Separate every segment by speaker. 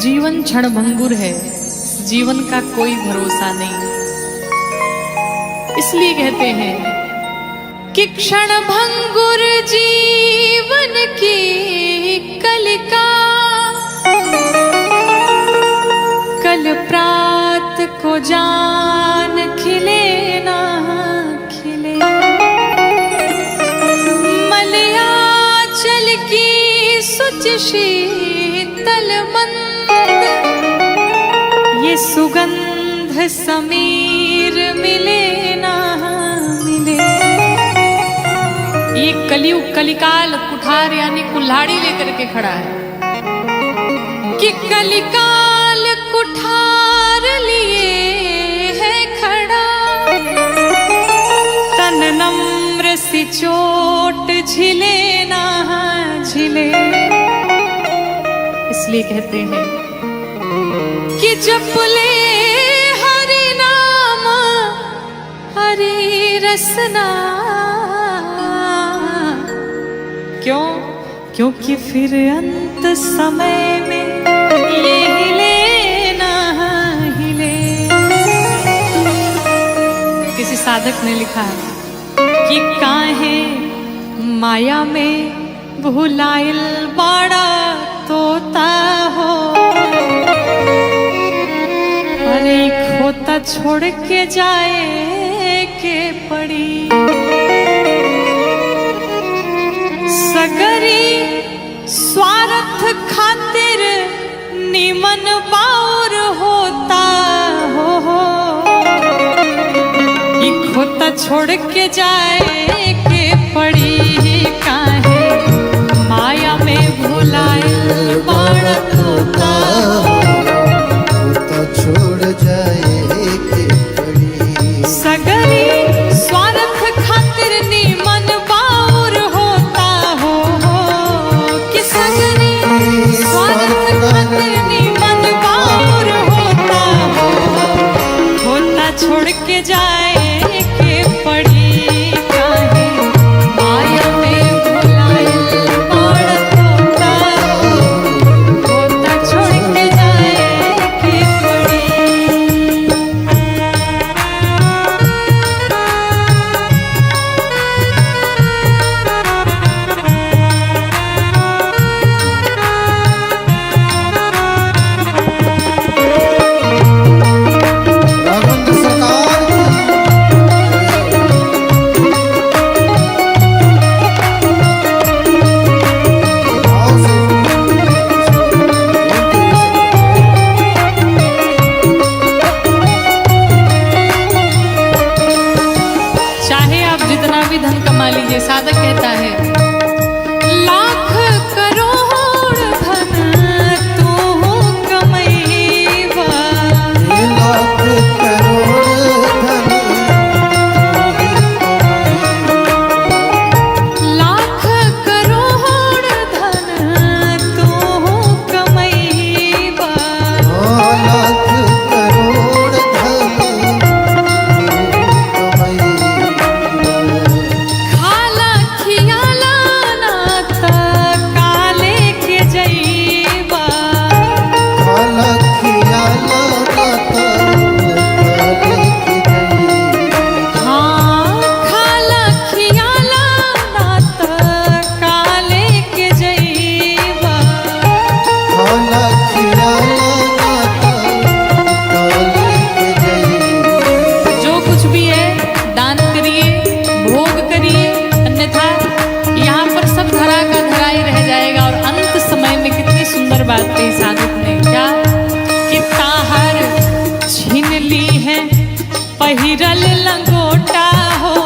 Speaker 1: जीवन क्षणभंगुर है, जीवन का कोई भरोसा नहीं। इसलिए कहते हैं कि क्षणभंगुर जीवन की कलिका, कल प्रात को जान खिले ना खिले। मलयाचल की सुच शीतल मंद, ये सुगंध समीर मिले ना मिले। ये कलियुग कलिकाल कुठार यानी कुल्हाड़ी लेकर के खड़ा है कि कलिकाल कुठार लिए है खड़ा। तन नम्र सी चोट झिले ना झिले। इसलिए कहते हैं कि जप ले हरि नाम हरि रसना। क्यों? क्योंकि फिर अंत समय में ये हिले ना हिले। किसी साधक ने लिखा है कि काहे माया में भुलाइल बाड़ा तोता हो। अरे खोता छोड़ के जाए के पड़ी। सगरी स्वार्थ खातिर निमन बाउर होता हो। ये खोता छोड़ के जाए के पड़ी। काहे माया में भुलाइल बाड़ा तोता हो।
Speaker 2: खोता छोड़ जाए के पड़ी।
Speaker 1: सगरी स्वार्थ खातिर निमन बाउर होता हो। कि सगरी स्वार्थ खातिर निमन बाउर होता हो। खोता छोड़ के जाए के पड़ी। काहे माया में भुलाइल बाड़ा तोता हो। खोता छोड़ के जाए के पड़ी।
Speaker 2: राघवेंद्र सरकार की भाव से
Speaker 1: चाहे आप जितना भी धन कमा लीजिए, साधक कहता है लाख करोड़ धन तू कमैबा।
Speaker 2: लाख करोड़ धन
Speaker 1: लाख करोड़ धन तू कमैबा।
Speaker 2: लाख करोड़ धन
Speaker 1: खाला खियाला ना त काले के जइबा।
Speaker 2: खाला खियाला नाता काले के जई।
Speaker 1: हाँ खाला खियाला ना त काले के जइबा।
Speaker 2: खाला खियाला नाता काले के जई।
Speaker 1: जो कुछ भी है दान करिए, भोग करिए, अन्यथा यहाँ पर सब धरा का धरा ही रह जाएगा। और अंत समय में कितनी सुंदर बात कही साधक ने, क्या कि ताहर छीन ली है पहिरल लंगोटा हो।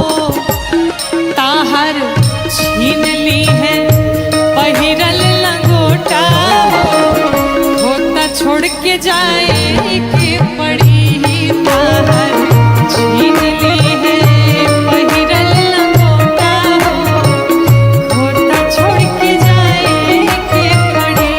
Speaker 1: ताहर छीन ली है पहिरल लंगोटा हो। खोता छोड़ के जाए के पड़ी। ताहर छीन ली है पहिरल लंगोटा हो। खोता छोड़ के जाए के पड़ी।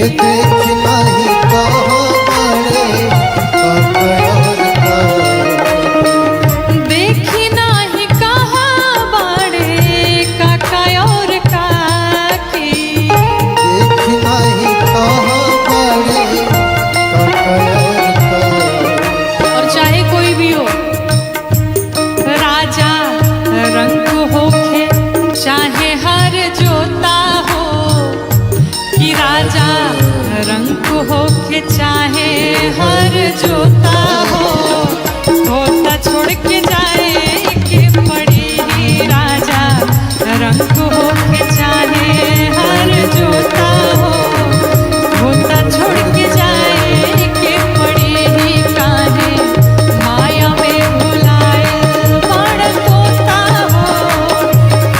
Speaker 2: ये देख नहीं कहाँ बड़े और का
Speaker 1: देखी नाही कहाँ बाड़े काका और काकी।
Speaker 2: देख नहीं कहाँ बड़े और का
Speaker 1: और चाहे कोई भी हो, राजा रंग होखे चाहे हर जोता हो, कि राजा रंग होखे चाहे हर जोता हो, होता छोड़ के जाए के पड़ी ही। राजा रंग होखे चाहे हर जोता हो, होता छोड़ के जाए के पड़ी ही। काहे माया में भुलाए बड़ तोता हो,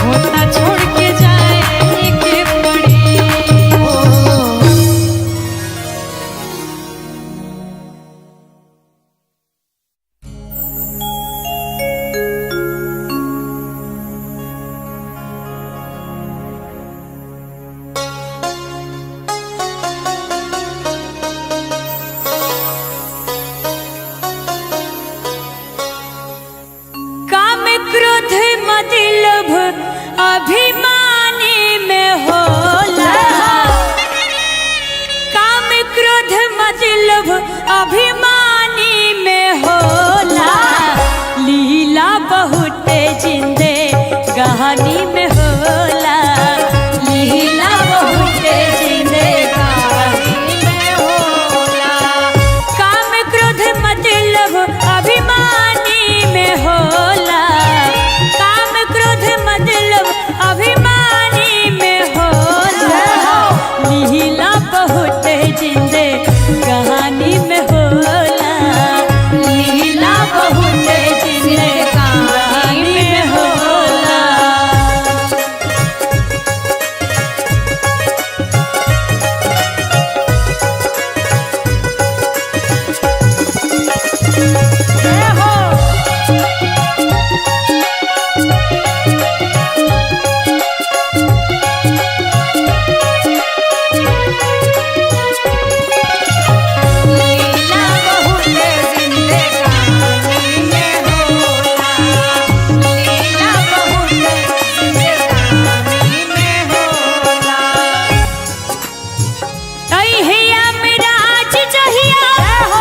Speaker 1: होता छोड़ के जाए के पड़ी। काम क्रोध मद लोभ अभिमानी में होला। काम क्रोध मद लोभ अभिमानी में होला। लीला बहुत जिंदे गहनी में होला। लीला बहुत जिंदे गहनी में होला। काम क्रोध मद लोभ अभिमानी में होला। काम क्रोध मद लोभ अभिमानी में होला। लीला बहुत जिंदे कहानी में होला। लीला बहुत जिंदे कहानी में होला। जय हो। लीला बहुत जिंदे कहानी में होला। लीला बहुत जिंदे कहानी में होला। तहिया मिराज जहिया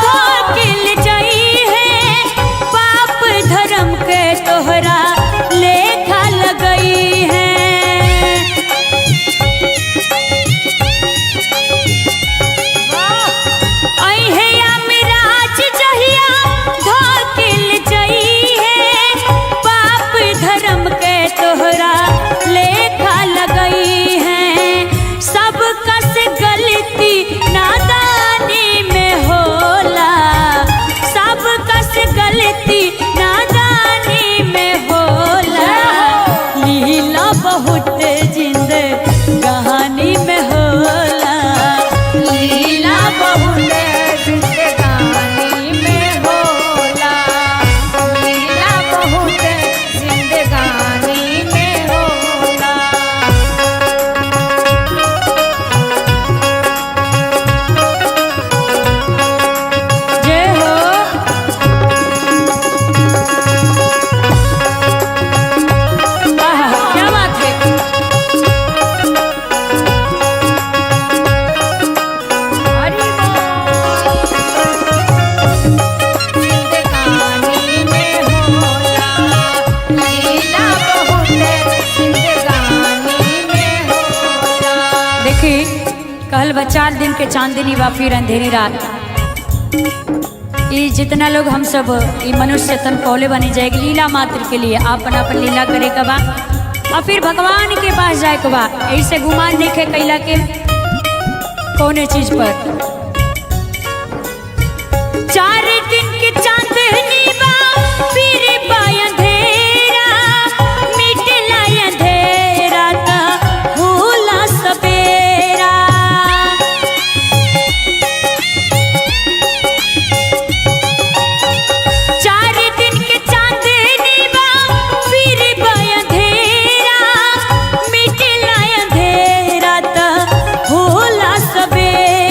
Speaker 1: धोकिल जई है। पाप धर्म के तोहरा लेखा लगई है। अहिया मिराज जहिया धोकिल जई है। पाप धर्म के तोहरा लेखा लगई है। सब कस गलती नादानी में होला। सब कस गलती नादानी में होला। लीला बहुत जिंदे कहानी में होला। लीला बहुत जिंदे कहानी में होला। लीला बहुत जिंदे कहानी में होला। जय हो। आहा, क्या बात है। हरि बोल। जिंदे कहानी में होला। लीला बहुत जिंदे कहानी में होला। देखी कल बा 4 दिन के चांदनी बा फिर अंधेरी रात। ये जितना लोग हम सब ये मनुष्य तन पौले बने जाएगी लीला मात्र के लिए आपन आपन लीला करे के बा और फिर भगवान के पास जाए के बा। ऐसे गुमान देखे कैला के कौने चीज पर। 4 दिन के चांदनी बा फिर बा अंधेरा। मिटला अंधेरा ता होला सवेरा। 4 दिन के चांदनी बा फिर बा अंधेरा। मिटला अंधेरा ता होला सवेरा।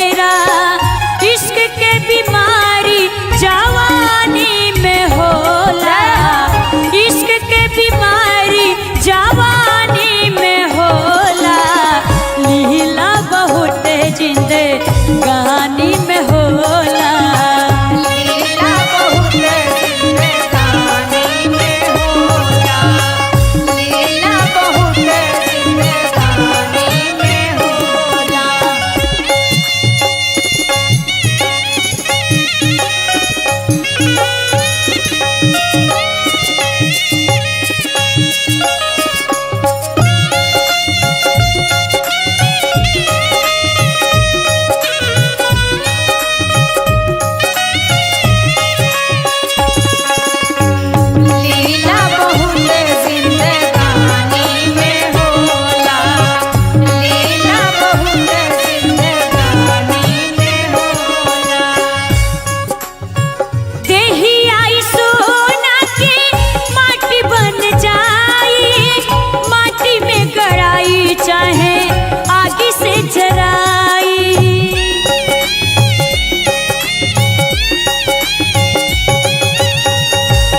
Speaker 3: जिंदगानी में होला। लीला बहुत जिंदगानी में होला, लीला बहुत जिंदगानी में होला। लीला बहुत जिंदगानी में होला, लीला बहुत जिंदगानी में होला। देही आई सोना के माटी बन जाई, माटी में गड़ाई चाहे आगे से जराई।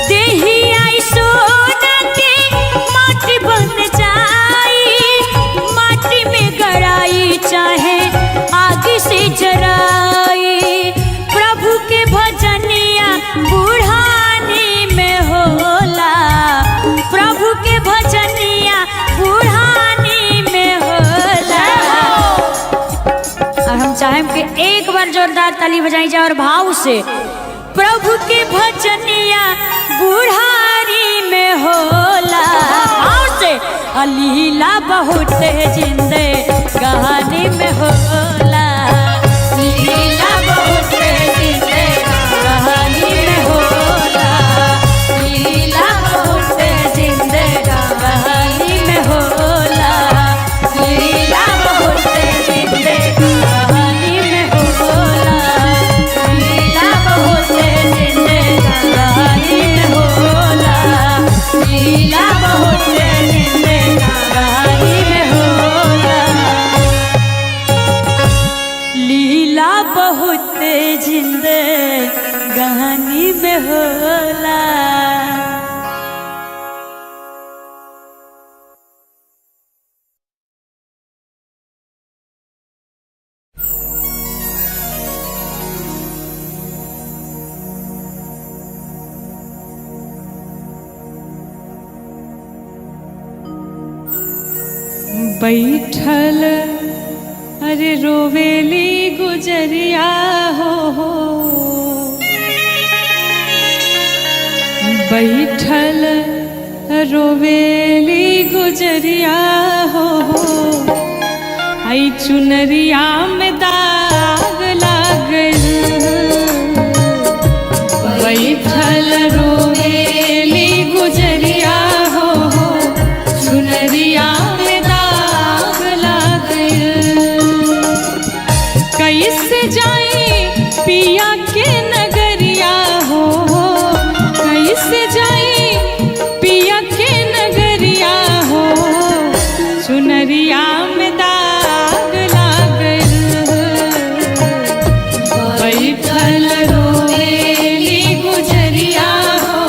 Speaker 3: देही आई सोना के माटी बन जाई, माटी में गड़ाई चाहे आगे से जराई। प्रभु के भजनिया बुढ़ानी में होला, प्रभु के भजनिया बुढ़ानी में होला। और हम चाहें कि एक बार जोरदार ताली बजाई जाए और भाव से प्रभु के भजनिया बुढ़ारी में होला। भाव से लीला बहुत जिंदगानी में होला, लीला बहुत जिंदगानी में होला, लीला बहुत जिंदगानी में होला, लीला बहुत जिंदगानी में होला, लीला बहुत जिंदगानी में होला, लीला बहुत जिंदगानी में होला। लीला बहुत जिंदगानी में होला।
Speaker 1: बैठल अरे रोवेली गुजरिया हो, बैठल रोवेली गुजरिया हो। आई चुनरिया में दाग लागल, बैठल रोवेली गुजरिया हो, चुनरिया में दाग लागल। कैसे जाई पिया के नगरिया हो, कैसे जाई पिया के नगरिया हो, चुनरिया में दाग लागल। बैठल रोवेली गुजरिया हो,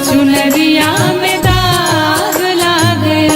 Speaker 1: चुनरिया में दाग लागल।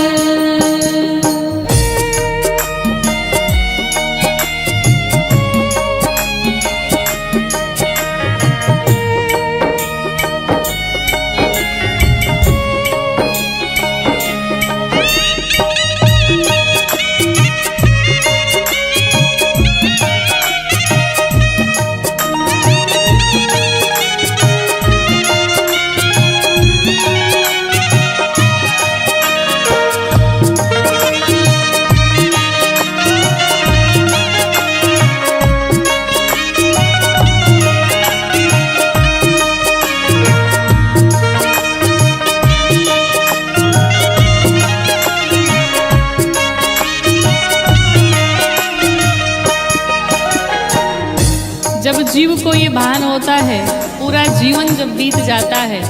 Speaker 1: जब जीव को ये भान होता है, पूरा जीवन जब बीत जाता है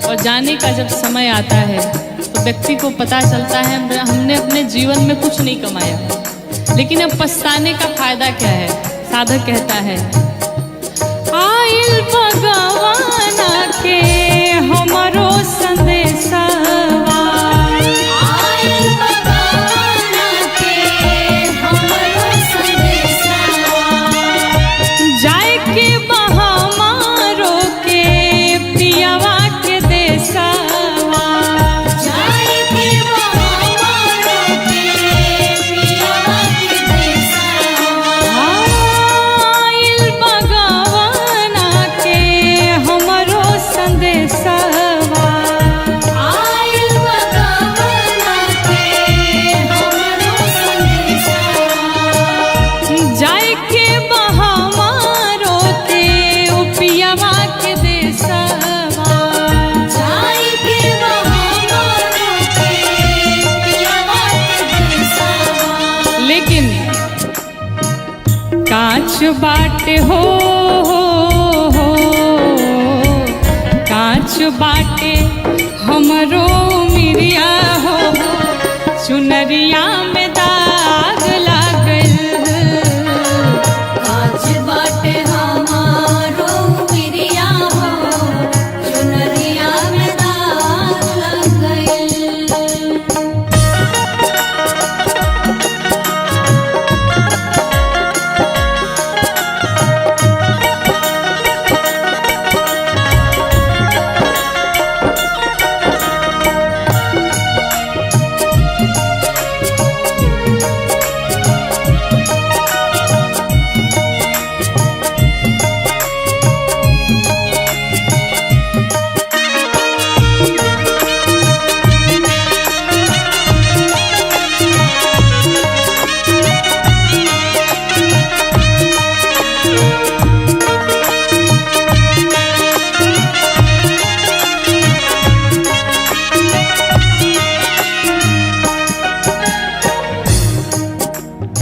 Speaker 1: और जाने का जब समय आता है, तो व्यक्ति को पता चलता है हमने अपने जीवन में कुछ नहीं कमाया, लेकिन अब पछताने का फायदा क्या है। साधक कहता है, आइल भगवाना के हमरो संदेशा, आइल भगवाना के हमरो संदेशा, कांच बाटे हो कांच बाटे हमरो मिरिया हो चुनरिया में दाग लागल
Speaker 3: कांच बाटे हमारो मिरिया हो चुनरिया में दाग लग गइल।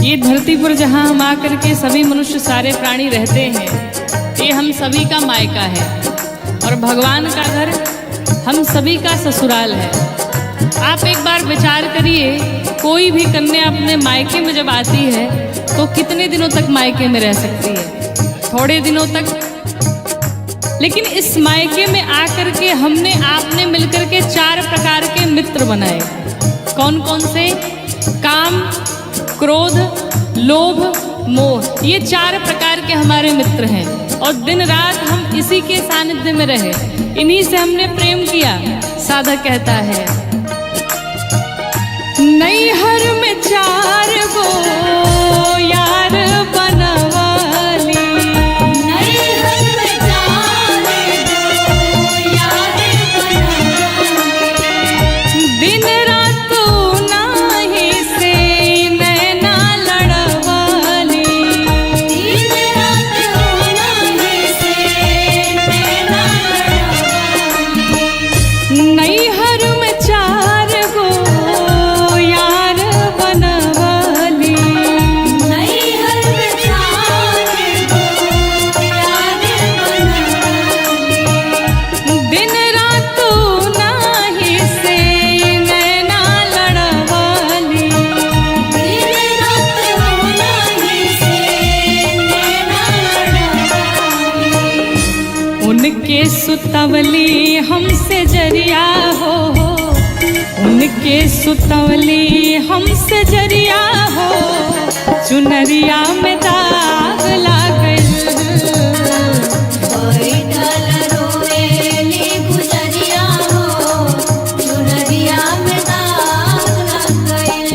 Speaker 1: ये धरती पर जहाँ हम आकर के सभी मनुष्य सारे प्राणी रहते हैं, ये हम सभी का मायका है और भगवान का घर हम सभी का ससुराल है। आप एक बार विचार करिए, कोई भी कन्या अपने मायके में जब आती है तो कितने दिनों तक मायके में रह सकती है? थोड़े दिनों तक। लेकिन इस मायके में आकर के हमने आपने मिलकर के 4 प्रकार के मित्र बनाए। कौन कौन से? काम, क्रोध, लोभ, मोह, ये 4 प्रकार के हमारे मित्र हैं और दिन रात हम इसी के सानिध्य में रहे, इन्हीं से हमने प्रेम किया। साधक कहता है नैहर में 4 गो यार बनवाली,
Speaker 3: नैहर में 4 गो यार बनवाली,
Speaker 1: दिन रात नाही से नैना लड़वाली,
Speaker 3: दिन रात नाही से नैना लड़वाली,
Speaker 1: नैहर में 4 गो यार बनवाली,
Speaker 3: नैहर में 4 गो यार बनवाली,
Speaker 1: दिन रात नाही से नैना लड़वाली,
Speaker 3: दिन रात नाही से नैना लड़वाली,
Speaker 1: उनके सुतवली हमसे जरिया हो, उनके सुतवली हमसे जरिया हो, चुनरिया में दाग लागल,
Speaker 3: बैठल रोएली गुजरिया हो, चुनरिया में दाग लग गइल।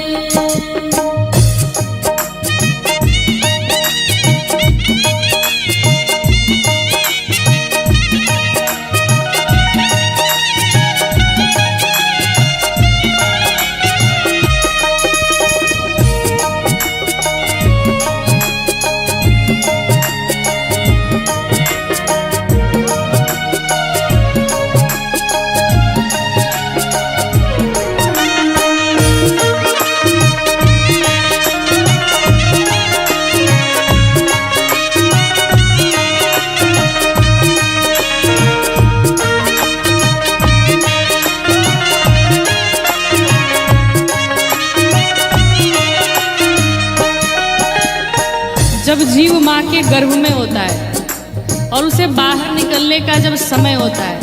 Speaker 1: जब जीव माँ के गर्भ में होता है और उसे बाहर निकलने का जब समय होता है,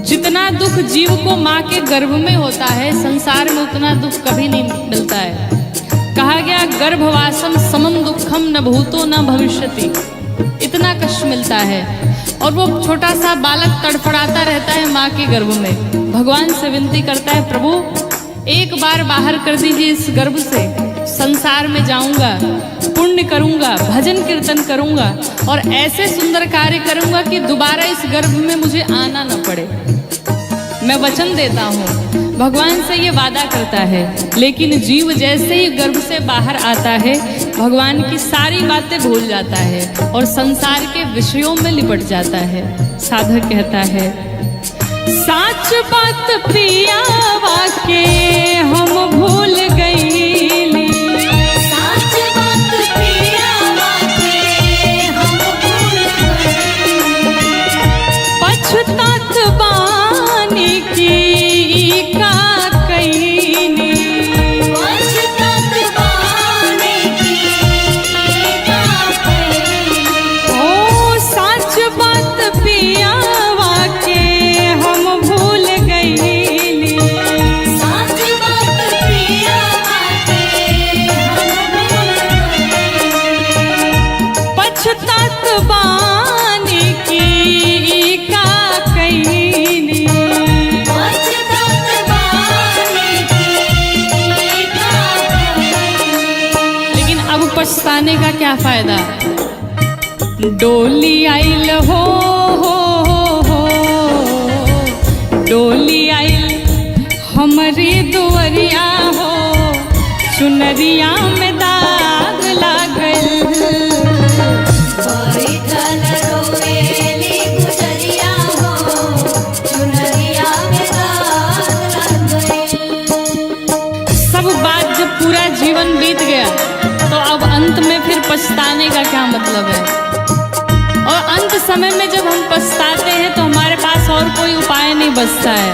Speaker 1: जितना दुख जीव को माँ के गर्भ में होता है, संसार में उतना दुख कभी नहीं मिलता है। कहा गया गर्भवासम समम दुखम न भूतो न भविष्यति, इतना कष्ट मिलता है। और वो छोटा सा बालक तड़फड़ाता रहता है माँ के गर्भ में, भगवान से विनती करता है प्रभु एक बार बाहर कर दीजिए इस गर्भ से, संसार में जाऊंगा, पुण्य करूंगा, भजन कीर्तन करूंगा और ऐसे सुंदर कार्य करूंगा कि दोबारा इस गर्भ में मुझे आना न पड़े। मैं वचन देता हूँ। भगवान से ये वादा करता है, लेकिन जीव जैसे ही गर्भ से बाहर आता है भगवान की सारी बातें भूल जाता है और संसार के विषयों में लिपट जाता है। साधक कहता है साच बात प्रिया वाके हम भूल गईली,
Speaker 3: साच बात प्रिया
Speaker 1: पछतात बानी की का कहीनी। लेकिन अब पछताने का क्या फायदा। डोली आइल हो डोली आइल हमारी दुवरिया हो, चुनरिया में दाग लागल। सब बात जब पूरा जीवन बीत गया तो अब अंत में फिर पछताने का क्या मतलब है। और अंत समय में जब हम पछताते हैं तो हमारे पास और कोई उपाय नहीं बचता है।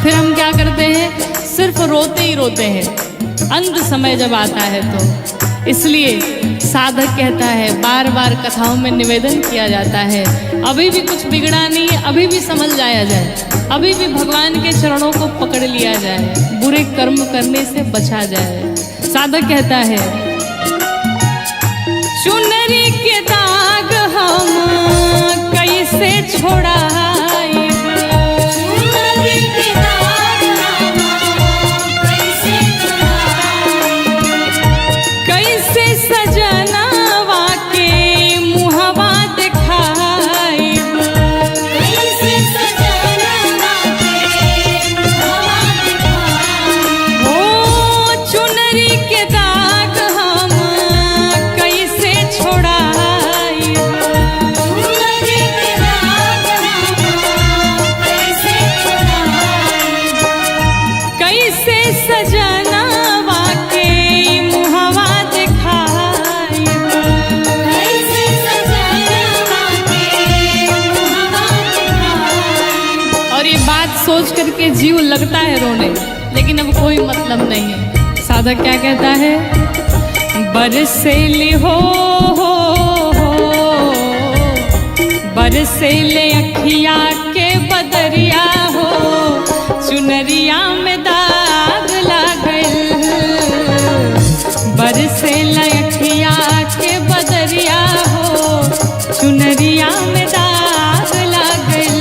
Speaker 1: फिर हम क्या करते हैं, सिर्फ रोते ही रोते हैं अंत समय जब आता है तो। इसलिए साधक कहता है, बार बार कथाओं में निवेदन किया जाता है, अभी भी कुछ बिगड़ा नहीं है, अभी भी संभल जाया जाए, अभी भी भगवान के चरणों को पकड़ लिया जाए, बुरे कर्म करने से बचा जाए। साधक कहता है, चुनरी के दाग हम कैसे छोड़ाएं, कैसे सजनवा के मुहवा दिखाई। ओ चुनरी के दाग हम कैसे छोड़ाई, कैसे सजनवा के मुहवा दिखाई। और ये बात सोच करके जीव लगता है रोने, लेकिन अब कोई मतलब नहीं है। साधक क्या कहता है, बरसेली हो बरसेले अखिया के बदरिया हो, चुनरिया में दाग लागल। बरसेले अखिया के बदरिया हो, चुनरिया में दाग लागल।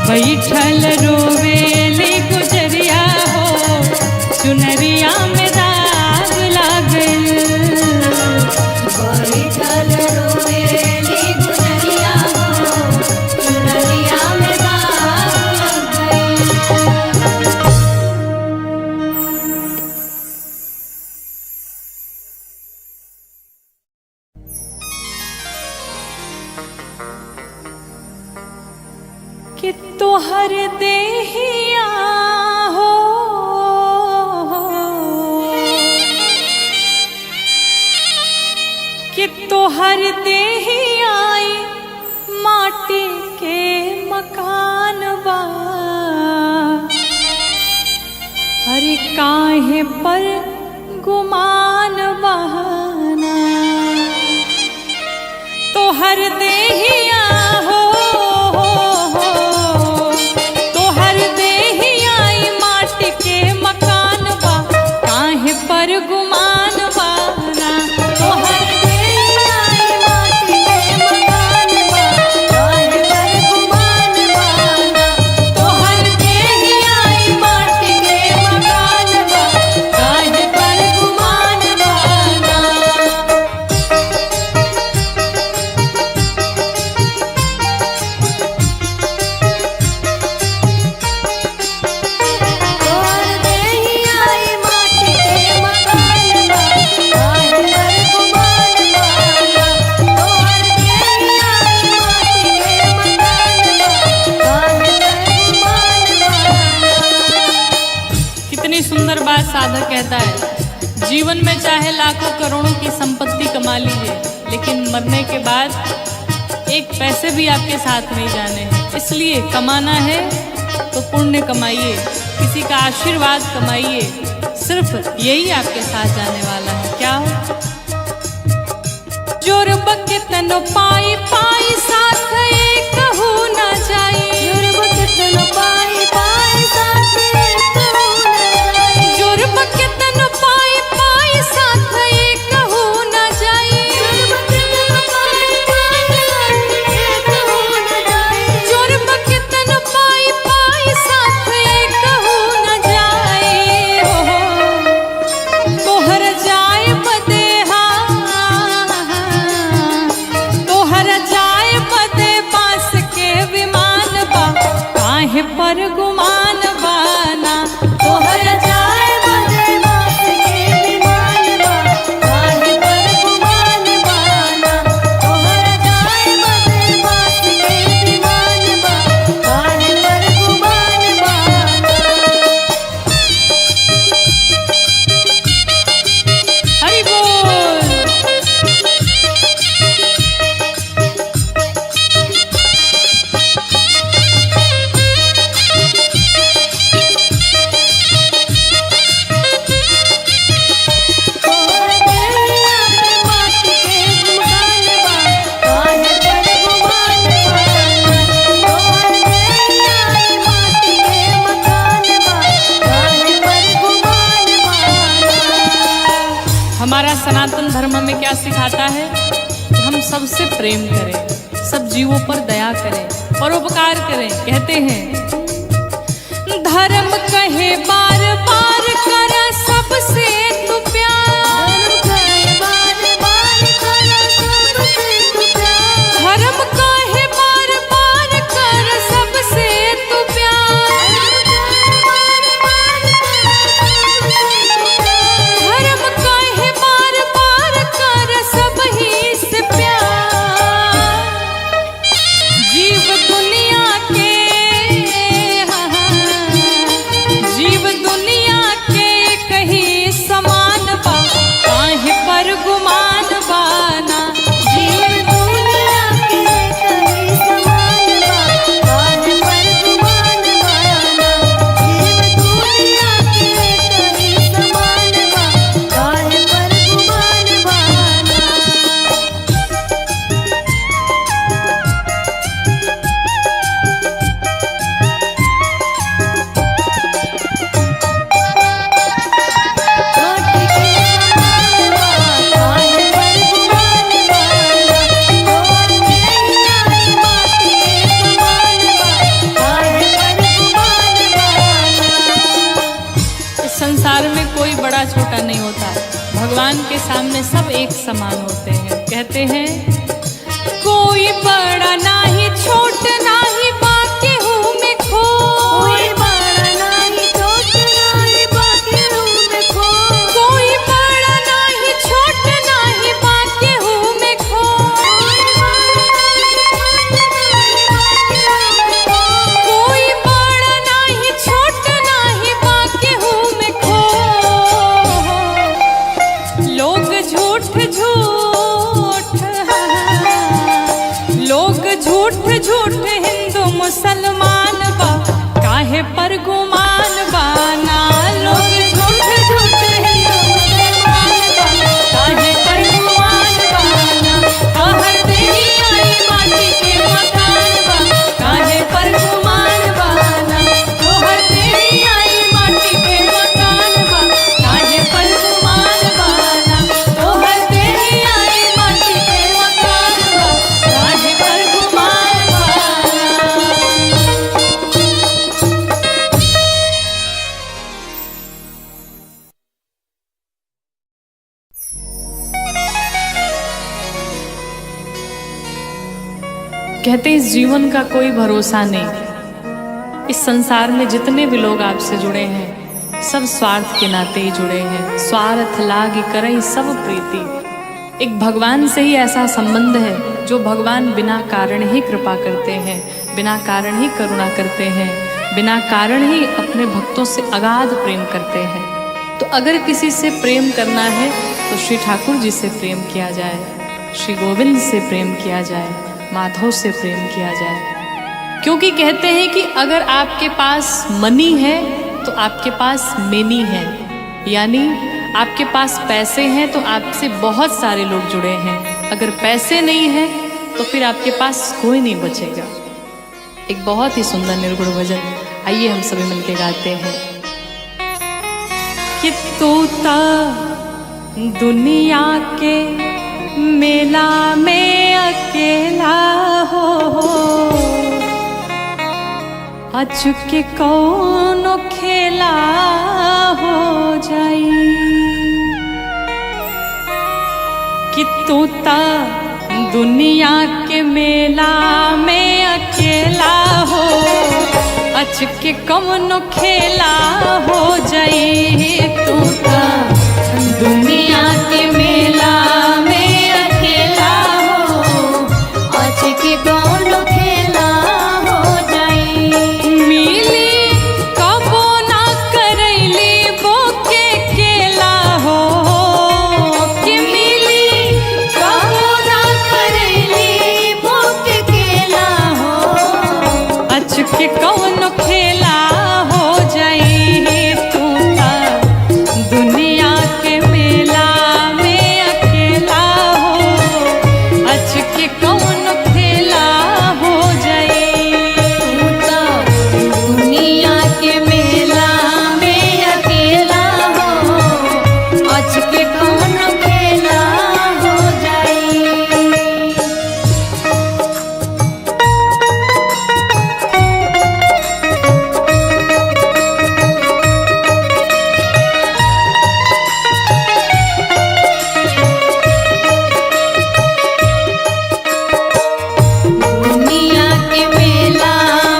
Speaker 1: बैठल रोवेली गुजरिया हो, चुनरिया में दाग लागल। कि तोहर देहिया हो कि तोहर देहिया माटी के मकान बा। अरे काहे पर गुमान बहाना, तोहर देहिया हो पर गुमान बाना। तोहर देहिया माटी के मकान बा, काहे पर गुमान बाना। तोहर देहिया माटी के मकान बा, काहे पर गुमान बाना। सुंदर बात साधक कहता है, जीवन में चाहे लाखों करोड़ों की संपत्ति कमा लीजिए, लेकिन मरने के बाद एक पैसे भी आपके साथ नहीं जाने हैं। इसलिए कमाना है तो पुण्य कमाइए, किसी का आशीर्वाद कमाइए, सिर्फ यही आपके साथ जाने वाला है। क्या जोर बके तनो पाई पाई साथ एक कहू न जाई, जोर बके पर गुमान बाना।
Speaker 3: तोहर जाए बदमाश के विमान बा, काहे पर गुमान बाना। तोहर जाए बदमाश के विमान बा, काहे पर गुमान बाना।
Speaker 1: हरि बोल।
Speaker 3: तोहर देहिया पे माटी के गुमान बा, काहे पर गुमान बाना। तोहर देहिया पे माटी के मकान बा, काहे पर गुमान बाना।
Speaker 1: हमारा सनातन धर्म में क्या सिखाता है? हम सबसे प्रेम करें, सब जीवों पर दया करें, परोपकार करें। कहते हैं धर्म कहे बार बार कर सबसे तू प्यार।
Speaker 3: धर्म कहे बार बार कर सबसे तू प्यार।
Speaker 1: धर्म कहे बार बार कर सबसे तू प्यार। धर्म कहे बार बार कर सब ही से प्यार। जीव दुनिया के जीव दुनिया के कहीं समान बा, काहे पर गुमान बाना।
Speaker 3: जीव दुनिया के कहीं समान बा, काहे पर गुमान बाना। जीव दुनिया के कहीं समान बा, काहे पर गुमान बाना। माटी के समान बा, काहे पर गुमान बाना। तोहर देहिया पे माटी के समान बा, काहे पर गुमान बाना।
Speaker 1: इस संसार में कोई बड़ा छोटा नहीं होता, भगवान के सामने सब एक समान होते हैं। कहते हैं कोई बड़ा नाही छोट नाही बाकी हूँ मैं खो।
Speaker 3: कोई बड़ा नाही छोट नाही बाकी हूँ मैं खो।
Speaker 1: कोई बड़ा नाही छोट नाही बाकी हूँ मैं खो। कोई बड़ा नाही छोट नाही बाकी हूँ मैं खो। लोग झूठ झूठ हिंदू मुसलमान बा, काहे पर गुमान बाना। लोग झूठ हिंदू मुसलमान बा, काहे पर गुमान बाना। तोहर देहिया पे माटी के मकान बा, काहे पर गुमान बाना। तोहर देहिया पे माटी के मकान बा, काहे पर गुमान बाना। तोहर देहिया पे माटी के मकान बा, काहे पर गुमान बाना। कहते इस जीवन का कोई भरोसा नहीं। इस संसार में जितने भी लोग आपसे जुड़े हैं सब स्वार्थ के नाते ही जुड़े हैं। स्वार्थ लाग करई सब प्रीति। एक भगवान से ही ऐसा संबंध है जो भगवान बिना कारण ही कृपा करते हैं, बिना कारण ही करुणा करते हैं, बिना कारण ही अपने भक्तों से अगाध प्रेम करते हैं। तो अगर किसी से प्रेम करना है तो श्री ठाकुर जी से प्रेम किया जाए, श्री गोविंद से प्रेम किया जाए, माधव से प्रेम किया जाए। क्योंकि कहते हैं कि अगर आपके पास मनी है तो आपके पास मेनी है, यानी आपके पास पैसे हैं तो आपसे बहुत सारे लोग जुड़े हैं। अगर पैसे नहीं हैं तो फिर आपके पास कोई नहीं बचेगा। एक बहुत ही सुंदर निर्गुण भजन, आइए हम सभी मिलके गाते हैं। कि तोता दुनिया के मेला में अकेला हो, अचुके कौनो खेला हो जाई। कि तोता दुनिया के मेला में अकेला हो, अच के कवनो खेला हो जाई तू का दुनिया के मेला में अकेला हो।
Speaker 3: अच के कौनो खेला हो जाई।
Speaker 1: मिली कबो ना करैली बोके केला हो कि मिली
Speaker 3: कबो ना करैली भूख केला हो।
Speaker 1: अच के कौनो खेला हो जाई तू का दुनिया के मेला में अकेला हो। अच के कौनो खेला हो जाई।
Speaker 3: तू तो दुनिया के मेला में अकेला हो। अच के कौनो खेला हो जाई। दुनिया के मेला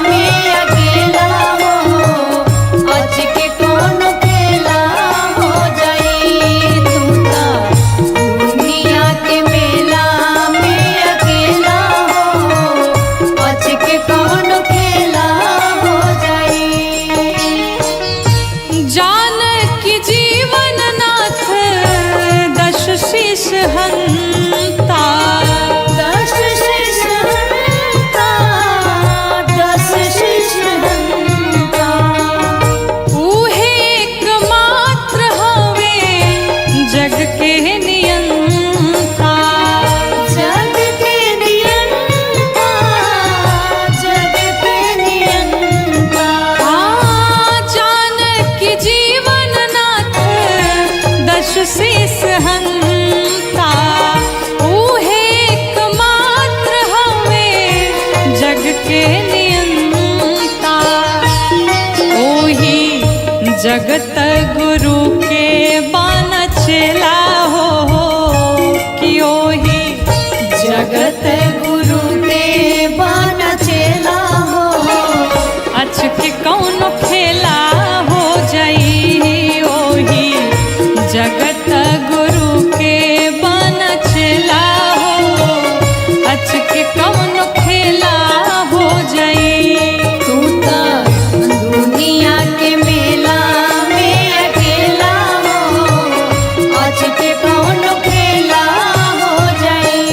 Speaker 3: में अकेला हो। अच के कौनो खेला हो जाई। तू तो दुनिया के मेला में अकेला हो। अच के कौनो खेला हो जाई।
Speaker 1: जान की जीवन नाथ दश शीश हंता
Speaker 3: दस शीश हंता। दस शीश हंता।
Speaker 1: ऊहे एकमात्र हवे जग के नियंता।
Speaker 3: जग के नियंता। जग के नियंता।
Speaker 1: जान की जीवन नाथ दश शीश हंता। ऊहे एकमात्र हवे जग के नियंता। ओही जगत गुरु के बान चेला हो कि ओही
Speaker 3: जगत गुरु के बन चेला हो।
Speaker 1: अच के कौनो खेला हो जाई। ओही जगत गुरु के बन चेला हो। अच के कौनो खेला हो जाई।
Speaker 3: तू तो दुनिया के मेला में अकेला हो। अच के कौनो खेला हो जाई।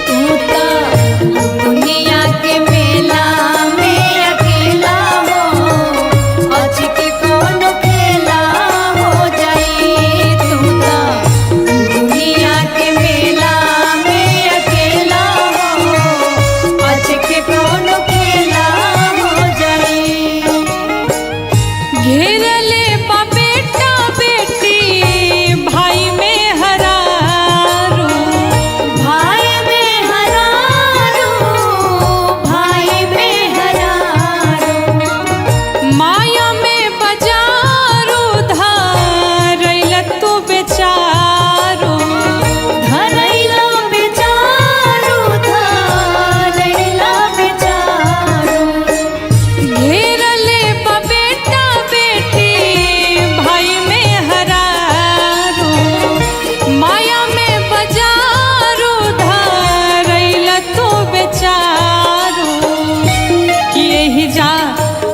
Speaker 3: तू तो दुनिया के मेला में अकेला हो। अच के कौनो खेला हो जाई। तू तो दुनिया के मेला में अकेला हो। अच के कौनो खेला हो जाई।
Speaker 1: घेरले बा बेटा बेटी भाई में हरारू।
Speaker 3: भाई में हरारू। भाई में हरारू।
Speaker 1: माया में बजारू धारैल तू बेचारू।
Speaker 3: धरैला बेचारू। धरैला बेचारू।
Speaker 1: घेरले बा बेटा बेटी भाई में हरारू। माया में बजारू धारैल तू बेचारू। कि यही जा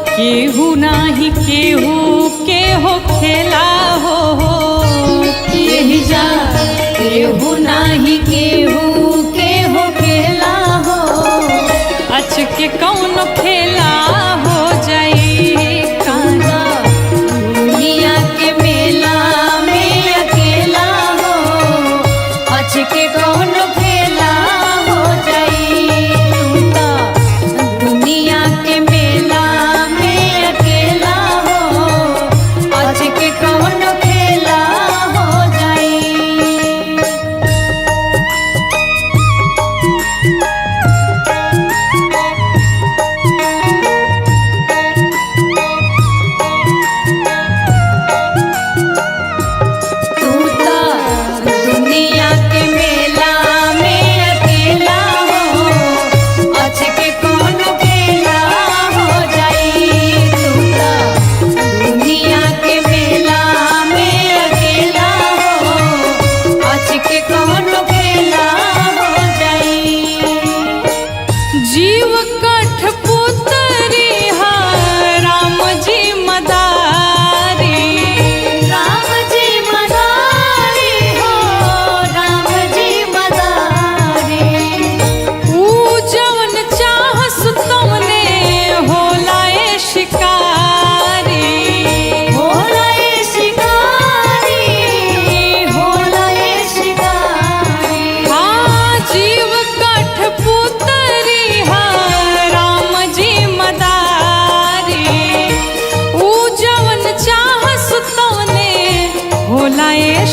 Speaker 1: केहू नाही केहू के हो खेला हो कि यही जा
Speaker 3: केहू नाही केहू के हो खेला हो।
Speaker 1: अच के कौनो खेला हो जाई। काना
Speaker 3: दुनिया के मेला में अकेला हो। अच के कौनो खेला हो जाई। तू तो दुनिया के मेला में अकेला हो। अच के कौनो खेला हो जाई।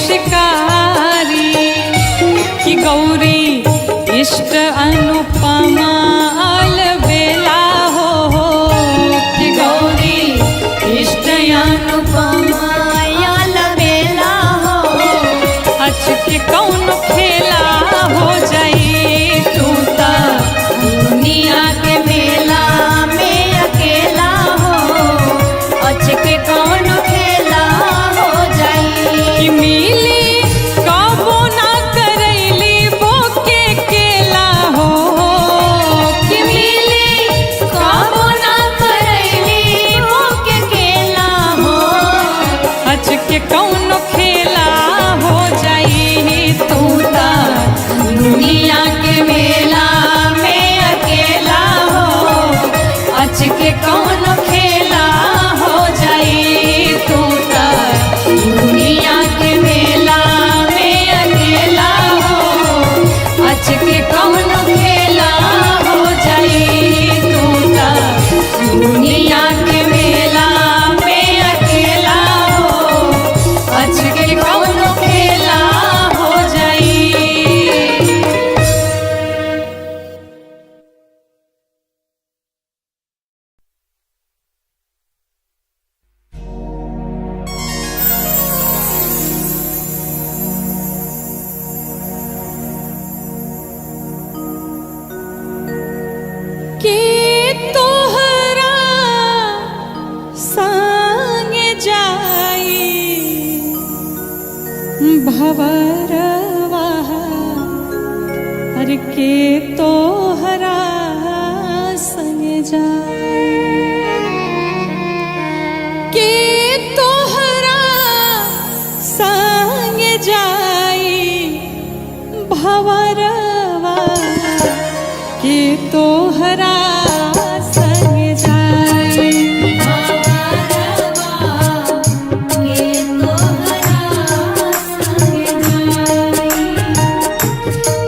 Speaker 1: शिकारी कि गौरी इष्ट अनुपमा अलबेला हो कि गौरी इष्ट अनुपमा
Speaker 3: अलबेला हो
Speaker 1: अचके कौन खेला हो जाई तू ता
Speaker 3: दुनिया के मेला में अकेला हो अचके कौन खेला हो जाई
Speaker 1: कि मिली कबो ना करैली बोके केला हो
Speaker 3: कि मिली कबो ना करैली मोके केला हो
Speaker 1: अचके कौन खेला हो जाई तू ता
Speaker 3: दुनिया के मेला में अकेला हो अचके कौन खेला हो जाई तू ता दुनिया के मेला में अकेला हो अचके कौन खेला हो जाई तू ता दुनिया के मेला में अकेला हो अचके कौन खेला हो जाई।
Speaker 1: के तोहरा संग जाई भवरवा हर के तोहरा संग जाई के तोहरा संग जाई भवरवा के तोहरा संग जाई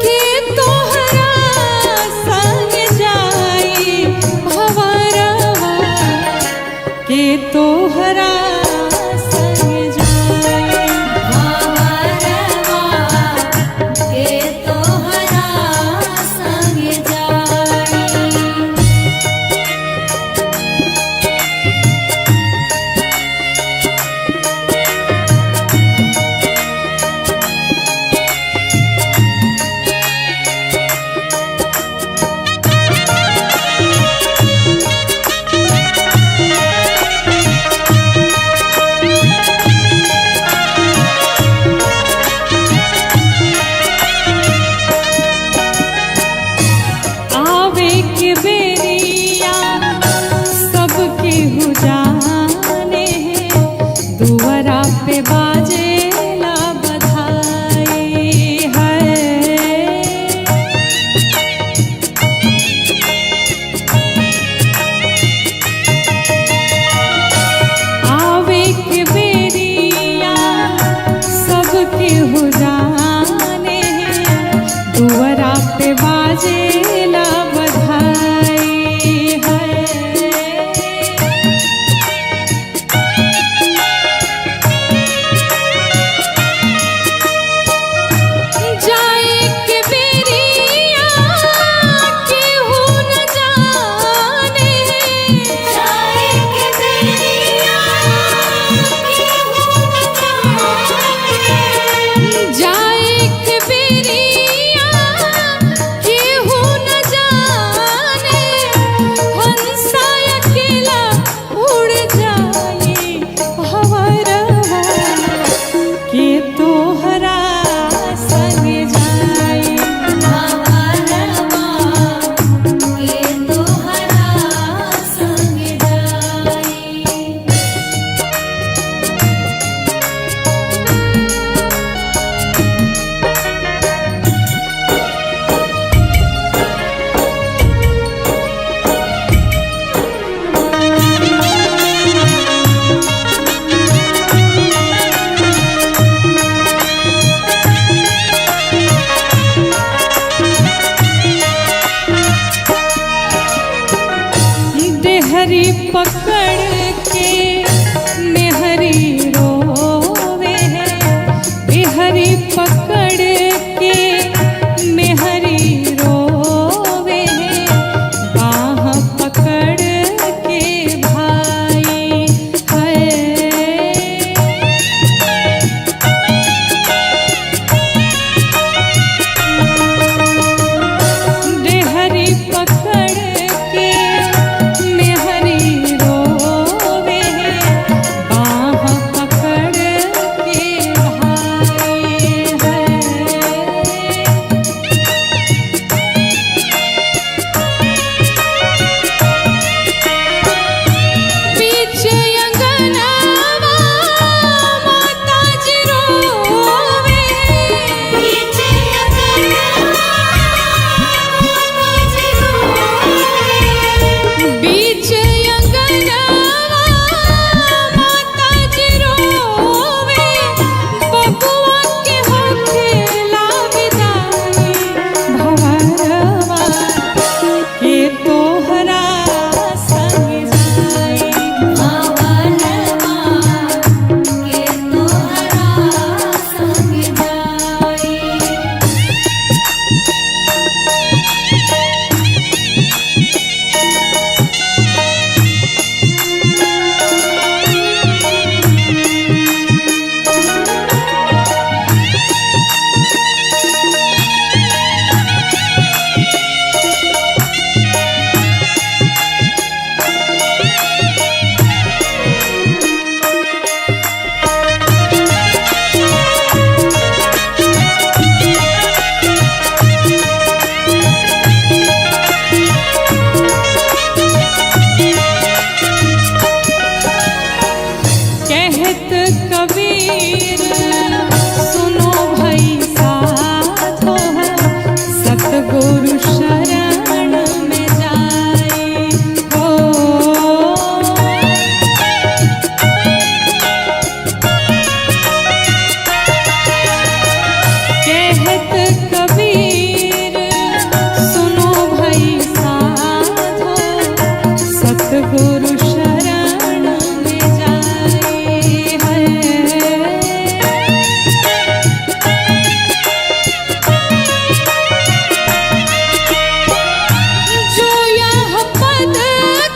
Speaker 1: के तोहरा संग जाई भवरवा के तोहरा संग जाई
Speaker 3: के तोहरा संग जाई।
Speaker 1: आवे के बेरिया सबके हो जाने हैं दुआरा पे बाजेला बधाई है आवे के बेरिया सबके हो जाने हैं दुआरा पे बाजेला बधाई है जाए के बेरिया केहू न जाने
Speaker 3: जाए के बेरिया केहू न जाने
Speaker 1: जाए के बेरिया केहू न जाने हंसा अकेला उड़ जाए भवरवा के तोहरा संग जाए
Speaker 3: भवरवा के तोहरा संग जाई।
Speaker 1: देहरी पकड़ के मेहरी रोवे है कबीर सुनो भाई साधो सतगुरु शरण में जाए हो। कहत कबीर सुनो भाई साधो सतगुरु शरण में जाए है। जो यह पद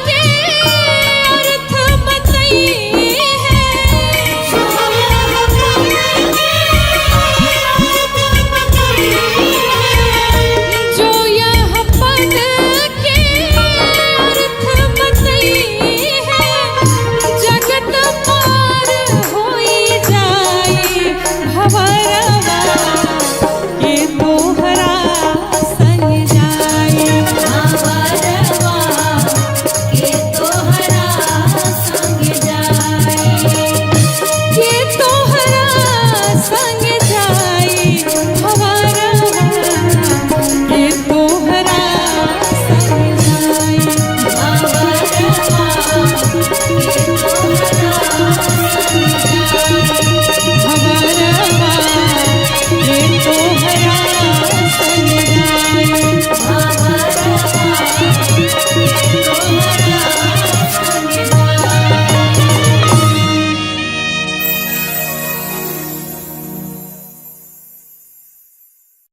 Speaker 1: के अर्थ बताई जो यह पद के अर्थ बताई है जगत पार होई जाए भंवरवा के तोहरा संग जाए भंवरवा के तोहरा संग जाए के तोहरा संग जाए भंवरवा के तोहरा संग जाए भंवरवा के तोहरा संग